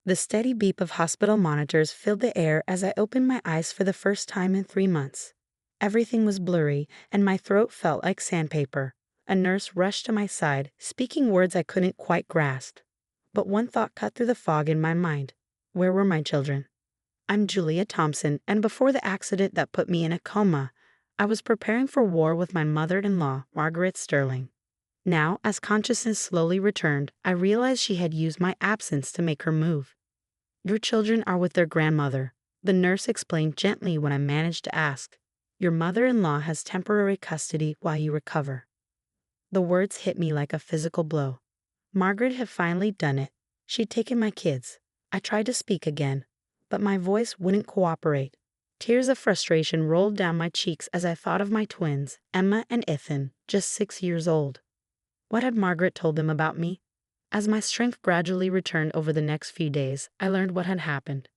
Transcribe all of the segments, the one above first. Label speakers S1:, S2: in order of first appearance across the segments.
S1: The steady beep of hospital monitors filled the air as I opened my eyes for the first time in 3 months. Everything was blurry, and my throat felt like sandpaper. A nurse rushed to my side, speaking words I couldn't quite grasp. But one thought cut through the fog in my mind. Where were my children? I'm Julia Thompson, and before the accident that put me in a coma, I was preparing for war with my mother-in-law, Margaret Sterling. Now, as consciousness slowly returned, I realized she had used my absence to make her move. Your children are with their grandmother, the nurse explained gently when I managed to ask. Your mother-in-law has temporary custody while you recover. The words hit me like a physical blow. Margaret had finally done it. She'd taken my kids. I tried to speak again, but my voice wouldn't cooperate. Tears of frustration rolled down my cheeks as I thought of my twins, Emma and Ethan, just 6 years old. What had Margaret told them about me? As my strength gradually returned over the next few days, I learned what had happened.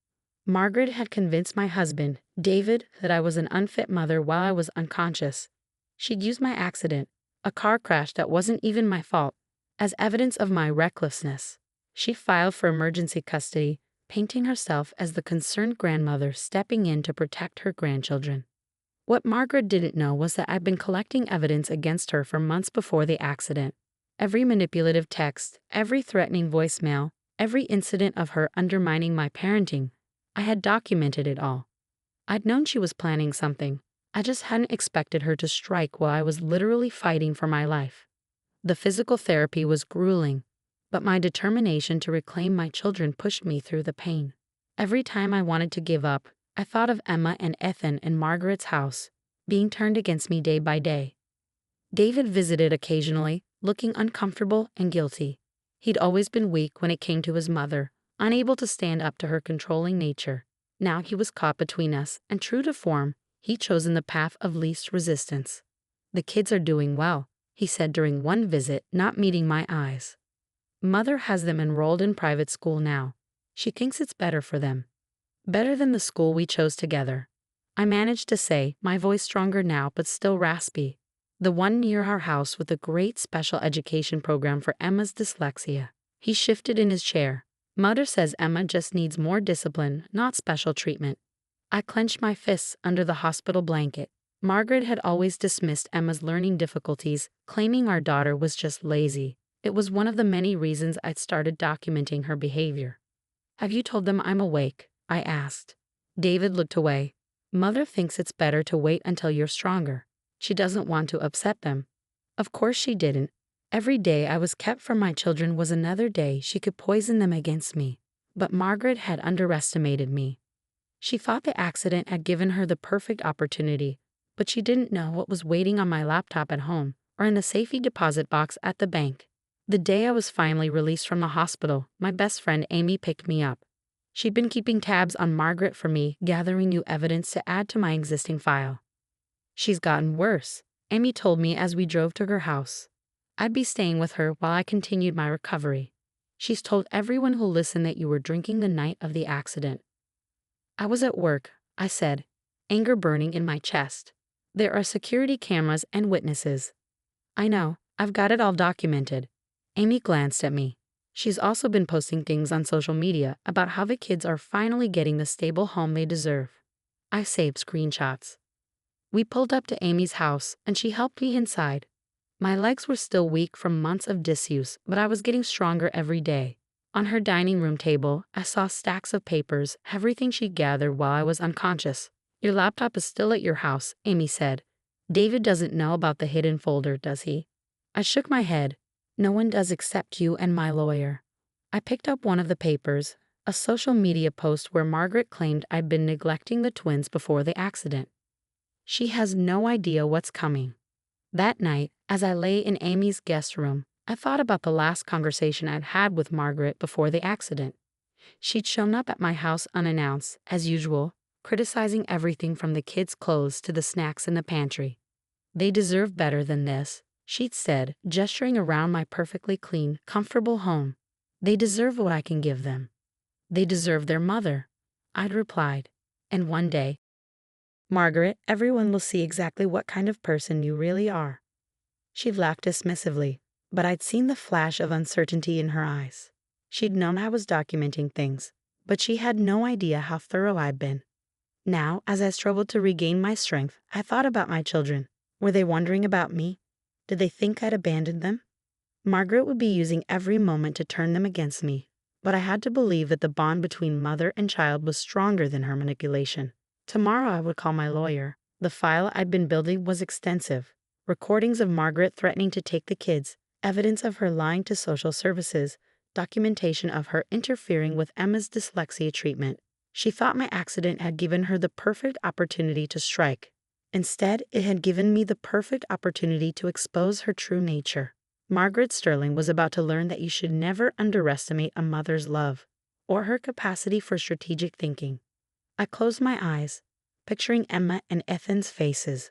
S1: Margaret had convinced my husband, David, that I was an unfit mother while I was unconscious. She'd used my accident, a car crash that wasn't even my fault, as evidence of my recklessness. She filed for emergency custody, painting herself as the concerned grandmother stepping in to protect her grandchildren. What Margaret didn't know was that I'd been collecting evidence against her for months before the accident. Every manipulative text, every threatening voicemail, every incident of her undermining my parenting, I had documented it all. I'd known she was planning something. I just hadn't expected her to strike while I was literally fighting for my life. The physical therapy was grueling, but my determination to reclaim my children pushed me through the pain. Every time I wanted to give up, I thought of Emma and Ethan in Margaret's house, being turned against me day by day. David visited occasionally, looking uncomfortable and guilty. He'd always been weak when it came to his mother, unable to stand up to her controlling nature. Now he was caught between us, and true to form, he'd chosen the path of least resistance. The kids are doing well, he said during one visit, not meeting my eyes. Mother has them enrolled in private school now. She thinks it's better for them. Better than the school we chose together. I managed to say, my voice stronger now but still raspy. The one near our house with a great special education program for Emma's dyslexia. He shifted in his chair. Mother says Emma just needs more discipline, not special treatment. I clenched my fists under the hospital blanket. Margaret had always dismissed Emma's learning difficulties, claiming our daughter was just lazy. It was one of the many reasons I'd started documenting her behavior. Have you told them I'm awake? I asked. David looked away. Mother thinks it's better to wait until you're stronger. She doesn't want to upset them. Of course she didn't. Every day I was kept from my children was another day she could poison them against me. But Margaret had underestimated me. She thought the accident had given her the perfect opportunity, but she didn't know what was waiting on my laptop at home or in the safety deposit box at the bank. The day I was finally released from the hospital, my best friend Amy picked me up. She'd been keeping tabs on Margaret for me, gathering new evidence to add to my existing file. She's gotten worse, Amy told me as we drove to her house. I'd be staying with her while I continued my recovery. She's told everyone who'll listen that you were drinking the night of the accident. I was at work, I said, anger burning in my chest. There are security cameras and witnesses. I know, I've got it all documented. Amy glanced at me. She's also been posting things on social media about how the kids are finally getting the stable home they deserve. I saved screenshots. We pulled up to Amy's house, and she helped me inside. My legs were still weak from months of disuse, but I was getting stronger every day. On her dining room table, I saw stacks of papers, everything she'd gathered while I was unconscious. Your laptop is still at your house, Amy said. David doesn't know about the hidden folder, does he? I shook my head. No one does except you and my lawyer. I picked up one of the papers, a social media post where Margaret claimed I'd been neglecting the twins before the accident. She has no idea what's coming. That night, as I lay in Amy's guest room, I thought about the last conversation I'd had with Margaret before the accident. She'd shown up at my house unannounced, as usual, criticizing everything from the kids' clothes to the snacks in the pantry. They deserve better than this, she'd said, gesturing around my perfectly clean, comfortable home. They deserve what I can give them. They deserve their mother, I'd replied. And one day, Margaret, everyone will see exactly what kind of person you really are. She laughed dismissively, but I'd seen the flash of uncertainty in her eyes. She'd known I was documenting things, but she had no idea how thorough I'd been. Now, as I struggled to regain my strength, I thought about my children. Were they wondering about me? Did they think I'd abandoned them? Margaret would be using every moment to turn them against me, but I had to believe that the bond between mother and child was stronger than her manipulation. Tomorrow I would call my lawyer. The file I'd been building was extensive. Recordings of Margaret threatening to take the kids, evidence of her lying to social services, documentation of her interfering with Emma's dyslexia treatment. She thought my accident had given her the perfect opportunity to strike. Instead, it had given me the perfect opportunity to expose her true nature. Margaret Sterling was about to learn that you should never underestimate a mother's love or her capacity for strategic thinking. I closed my eyes, picturing Emma and Ethan's faces.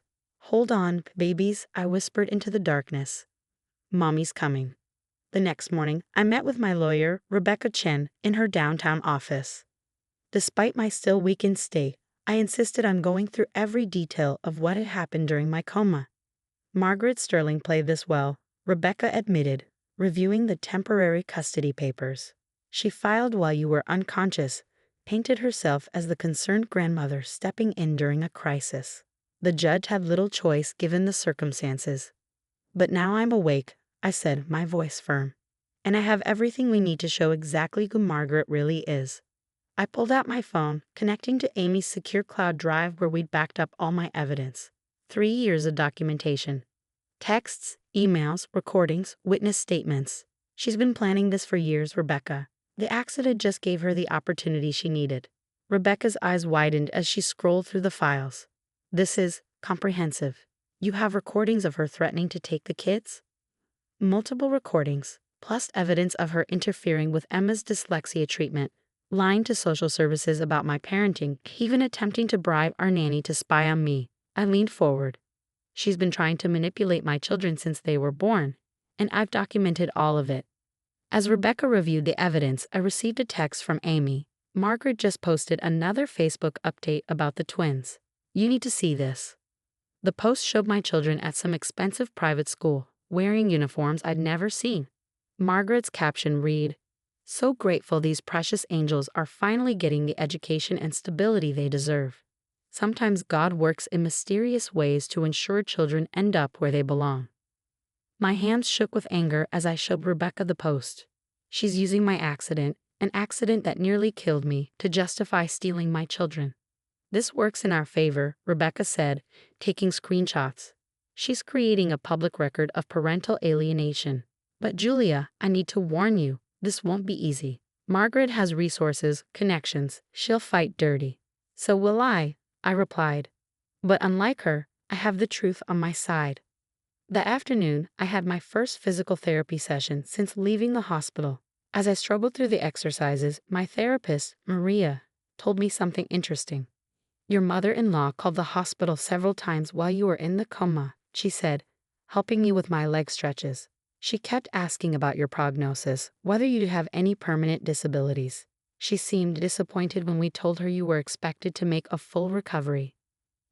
S1: "Hold on, babies," I whispered into the darkness. "Mommy's coming." The next morning, I met with my lawyer, Rebecca Chen, in her downtown office. Despite my still weakened state, I insisted on going through every detail of what had happened during my coma. Margaret Sterling played this well, Rebecca admitted, reviewing the temporary custody papers. She filed while you were unconscious, painted herself as the concerned grandmother stepping in during a crisis. The judge had little choice given the circumstances. "But now I'm awake," I said, my voice firm. "And I have everything we need to show exactly who Margaret really is." I pulled out my phone, connecting to Amy's secure cloud drive where we'd backed up all my evidence. 3 years of documentation. Texts, emails, recordings, witness statements. She's been planning this for years, Rebecca. The accident just gave her the opportunity she needed. Rebecca's eyes widened as she scrolled through the files. "This is comprehensive. You have recordings of her threatening to take the kids?" "Multiple recordings, plus evidence of her interfering with Emma's dyslexia treatment, lying to social services about my parenting, even attempting to bribe our nanny to spy on me." I leaned forward. "She's been trying to manipulate my children since they were born, and I've documented all of it." As Rebecca reviewed the evidence, I received a text from Amy. "Margaret just posted another Facebook update about the twins. You need to see this." The post showed my children at some expensive private school, wearing uniforms I'd never seen. Margaret's caption read, "So grateful these precious angels are finally getting the education and stability they deserve. Sometimes God works in mysterious ways to ensure children end up where they belong." My hands shook with anger as I showed Rebecca the post. She's using my accident, an accident that nearly killed me, to justify stealing my children. "This works in our favor," Rebecca said, taking screenshots. "She's creating a public record of parental alienation. But Julia, I need to warn you, this won't be easy. Margaret has resources, connections, she'll fight dirty." "So will I replied. "But unlike her, I have the truth on my side." That afternoon, I had my first physical therapy session since leaving the hospital. As I struggled through the exercises, my therapist, Maria, told me something interesting. "Your mother-in-law called the hospital several times while you were in the coma," she said, helping me with my leg stretches. "She kept asking about your prognosis, whether you have any permanent disabilities. She seemed disappointed when we told her you were expected to make a full recovery."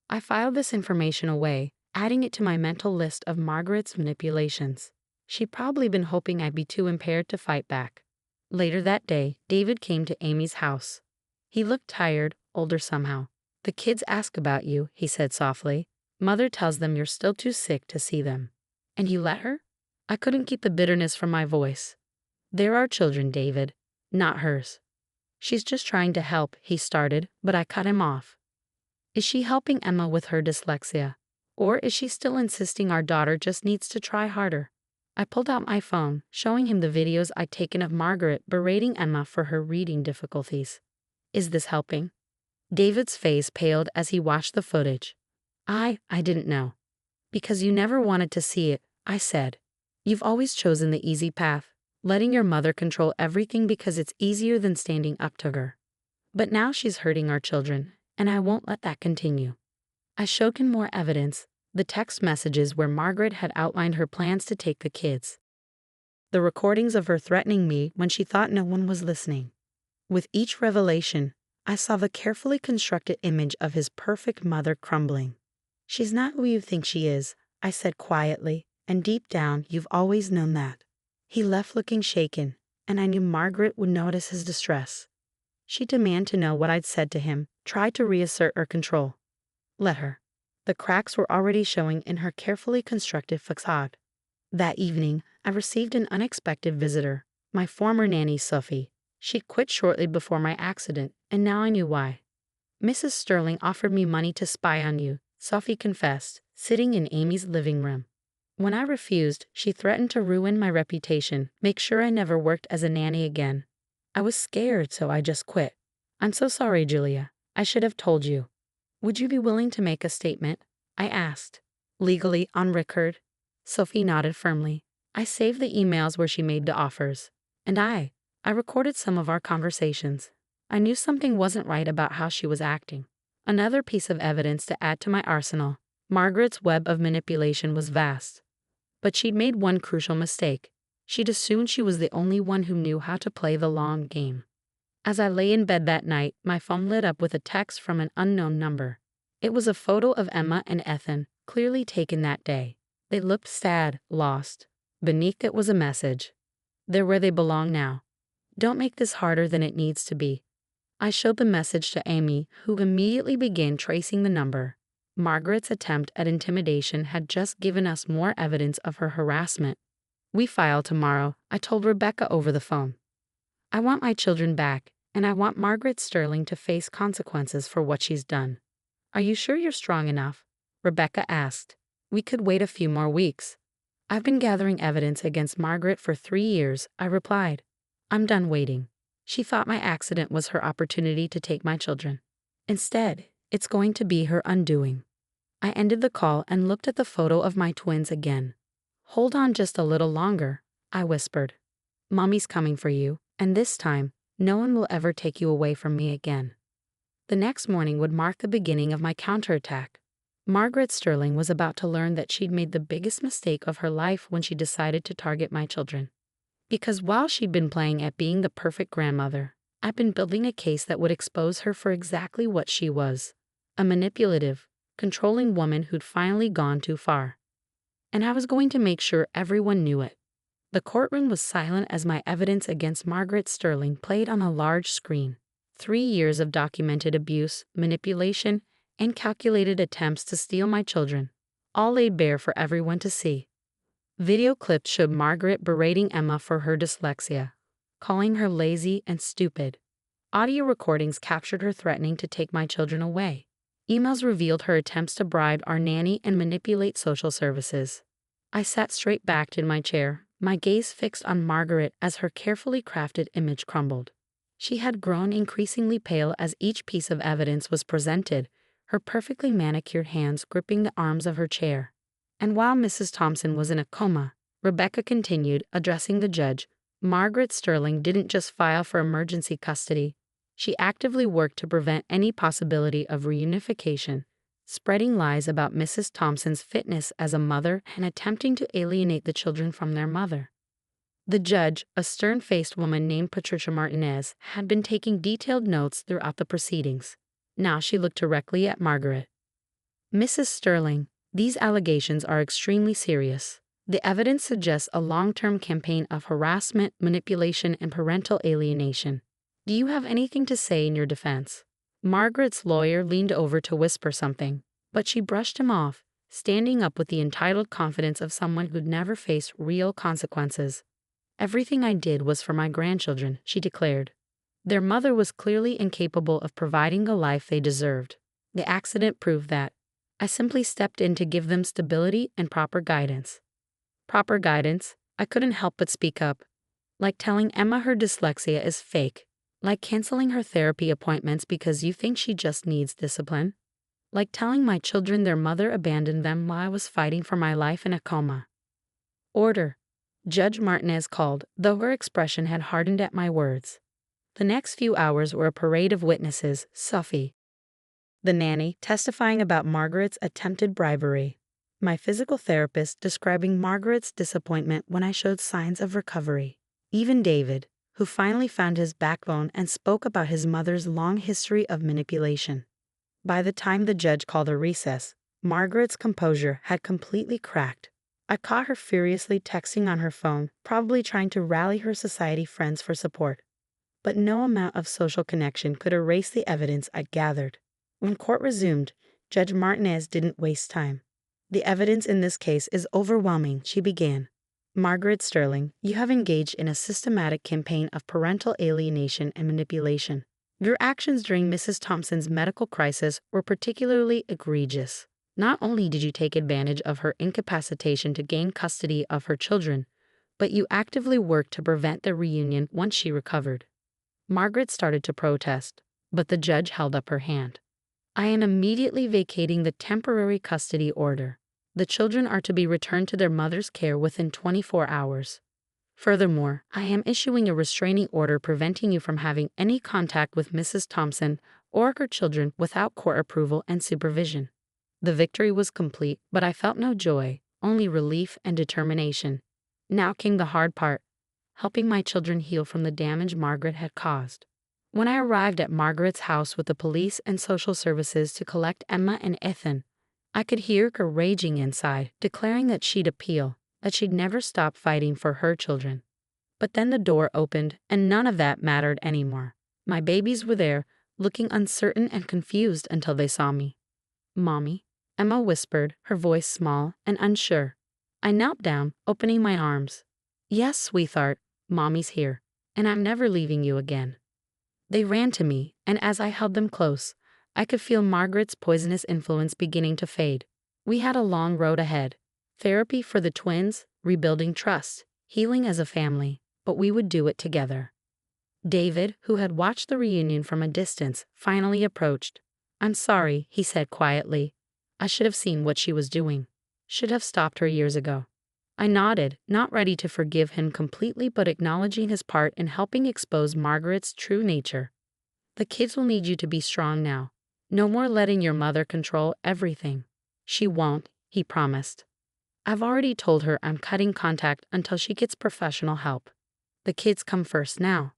S1: I filed this information away, adding it to my mental list of Margaret's manipulations. She'd probably been hoping I'd be too impaired to fight back. Later that day, David came to Amy's house. He looked tired, older somehow. "The kids ask about you," he said softly. "Mother tells them you're still too sick to see them." "And you let her?" I couldn't keep the bitterness from my voice. "They're our children, David, not hers." "She's just trying to help," he started, but I cut him off. "Is she helping Emma with her dyslexia? Or is she still insisting our daughter just needs to try harder?" I pulled out my phone, showing him the videos I'd taken of Margaret berating Emma for her reading difficulties. "Is this helping?" David's face paled as he watched the footage. I didn't know." "Because you never wanted to see it," I said. "You've always chosen the easy path, letting your mother control everything because it's easier than standing up to her. But now she's hurting our children, and I won't let that continue." I showed him more evidence, the text messages where Margaret had outlined her plans to take the kids. The recordings of her threatening me when she thought no one was listening. With each revelation, I saw the carefully constructed image of his perfect mother crumbling. "She's not who you think she is," I said quietly, "and deep down you've always known that." He left looking shaken, and I knew Margaret would notice his distress. She demanded to know what I'd said to him, tried to reassert her control. Let her. The cracks were already showing in her carefully constructed facade. That evening, I received an unexpected visitor, my former nanny Sophie. She quit shortly before my accident, and now I knew why. Mrs. Sterling offered me money to spy on you, Sophie confessed, sitting in Amy's living room. When I refused, she threatened to ruin my reputation, make sure I never worked as a nanny again. I was scared, so I just quit. I'm so sorry, Julia. I should have told you. Would you be willing to make a statement? I asked. Legally, on record? Sophie nodded firmly. I saved the emails where she made the offers. And I recorded some of our conversations. I knew something wasn't right about how she was acting. Another piece of evidence to add to my arsenal. Margaret's web of manipulation was vast. But she'd made one crucial mistake. She'd assumed she was the only one who knew how to play the long game. As I lay in bed that night, my phone lit up with a text from an unknown number. It was a photo of Emma and Ethan, clearly taken that day. They looked sad, lost. Beneath it was a message. They're where they belong now. Don't make this harder than it needs to be. I showed the message to Amy, who immediately began tracing the number. Margaret's attempt at intimidation had just given us more evidence of her harassment. We file tomorrow, I told Rebecca over the phone. I want my children back, and I want Margaret Sterling to face consequences for what she's done. Are you sure you're strong enough? Rebecca asked. We could wait a few more weeks. I've been gathering evidence against Margaret for 3 years, I replied. I'm done waiting. She thought my accident was her opportunity to take my children. Instead, it's going to be her undoing. I ended the call and looked at the photo of my twins again. Hold on just a little longer, I whispered. Mommy's coming for you, and this time, no one will ever take you away from me again. The next morning would mark the beginning of my counterattack. Margaret Sterling was about to learn that she'd made the biggest mistake of her life when she decided to target my children. Because while she'd been playing at being the perfect grandmother, I'd been building a case that would expose her for exactly what she was. A manipulative, controlling woman who'd finally gone too far. And I was going to make sure everyone knew it. The courtroom was silent as my evidence against Margaret Sterling played on a large screen. 3 years of documented abuse, manipulation, and calculated attempts to steal my children, all laid bare for everyone to see. Video clips showed Margaret berating Emma for her dyslexia, calling her lazy and stupid. Audio recordings captured her threatening to take my children away. Emails revealed her attempts to bribe our nanny and manipulate social services. I sat straight backed in my chair, my gaze fixed on Margaret as her carefully crafted image crumbled. She had grown increasingly pale as each piece of evidence was presented, her perfectly manicured hands gripping the arms of her chair. And while Mrs. Thompson was in a coma, Rebecca continued, addressing the judge. Margaret Sterling didn't just file for emergency custody. She actively worked to prevent any possibility of reunification, spreading lies about Mrs. Thompson's fitness as a mother and attempting to alienate the children from their mother. The judge, a stern-faced woman named Patricia Martinez, had been taking detailed notes throughout the proceedings. Now she looked directly at Margaret. Mrs. Sterling, these allegations are extremely serious. The evidence suggests a long-term campaign of harassment, manipulation, and parental alienation. Do you have anything to say in your defense? Margaret's lawyer leaned over to whisper something, but she brushed him off, standing up with the entitled confidence of someone who'd never faced real consequences. Everything I did was for my grandchildren, she declared. Their mother was clearly incapable of providing the life they deserved. The accident proved that. I simply stepped in to give them stability and proper guidance. Proper guidance? I couldn't help but speak up. Like telling Emma her dyslexia is fake. Like canceling her therapy appointments because you think she just needs discipline. Like telling my children their mother abandoned them while I was fighting for my life in a coma. Order. Judge Martinez called, though her expression had hardened at my words. The next few hours were a parade of witnesses. Sophie, the nanny, testifying about Margaret's attempted bribery. My physical therapist describing Margaret's disappointment when I showed signs of recovery. Even David, who finally found his backbone and spoke about his mother's long history of manipulation. By the time the judge called a recess, Margaret's composure had completely cracked. I caught her furiously texting on her phone, probably trying to rally her society friends for support. But no amount of social connection could erase the evidence I'd gathered. When court resumed, Judge Martinez didn't waste time. "The evidence in this case is overwhelming," she began. "Margaret Sterling, you have engaged in a systematic campaign of parental alienation and manipulation. Your actions during Mrs. Thompson's medical crisis were particularly egregious. Not only did you take advantage of her incapacitation to gain custody of her children, but you actively worked to prevent their reunion once she recovered." Margaret started to protest, but the judge held up her hand. "I am immediately vacating the temporary custody order. The children are to be returned to their mother's care within 24 hours. Furthermore, I am issuing a restraining order preventing you from having any contact with Mrs. Thompson or her children without court approval and supervision." The victory was complete, but I felt no joy, only relief and determination. Now came the hard part: helping my children heal from the damage Margaret had caused. When I arrived at Margaret's house with the police and social services to collect Emma and Ethan, I could hear her raging inside, declaring that she'd appeal, that she'd never stop fighting for her children. But then the door opened, and none of that mattered anymore. My babies were there, looking uncertain and confused until they saw me. "Mommy," Emma whispered, her voice small and unsure. I knelt down, opening my arms. "Yes, sweetheart, Mommy's here, and I'm never leaving you again." They ran to me, and as I held them close, I could feel Margaret's poisonous influence beginning to fade. We had a long road ahead: therapy for the twins, rebuilding trust, healing as a family, but we would do it together. David, who had watched the reunion from a distance, finally approached. "I'm sorry," he said quietly. "I should have seen what she was doing. Should have stopped her years ago." I nodded, not ready to forgive him completely but acknowledging his part in helping expose Margaret's true nature. "The kids will need you to be strong now. No more letting your mother control everything." "She won't," he promised. "I've already told her I'm cutting contact until she gets professional help. The kids come first now."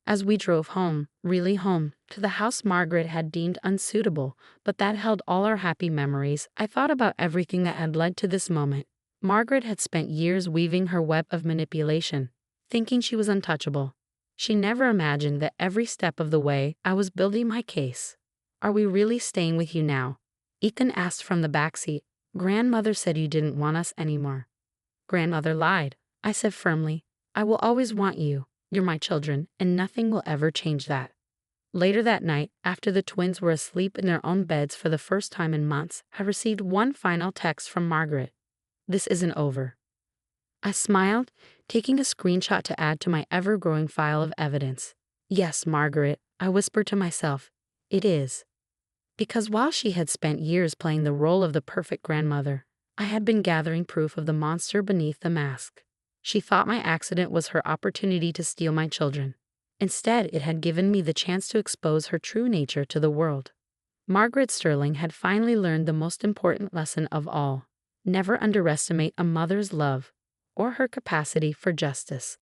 S1: As we drove home, really home, to the house Margaret had deemed unsuitable, but that held all our happy memories, I thought about everything that had led to this moment. Margaret had spent years weaving her web of manipulation, thinking she was untouchable. She never imagined that every step of the way I was building my case. "Are we really staying with you now?" Ethan asked from the backseat. "Grandmother said you didn't want us anymore." "Grandmother lied," I said firmly. "I will always want you. You're my children, and nothing will ever change that." Later that night, after the twins were asleep in their own beds for the first time in months, I received one final text from Margaret. "This isn't over." I smiled, taking a screenshot to add to my ever-growing file of evidence. "Yes, Margaret," I whispered to myself, "it is." Because while she had spent years playing the role of the perfect grandmother, I had been gathering proof of the monster beneath the mask. She thought my accident was her opportunity to steal my children. Instead, it had given me the chance to expose her true nature to the world. Margaret Sterling had finally learned the most important lesson of all: never underestimate a mother's love or her capacity for justice.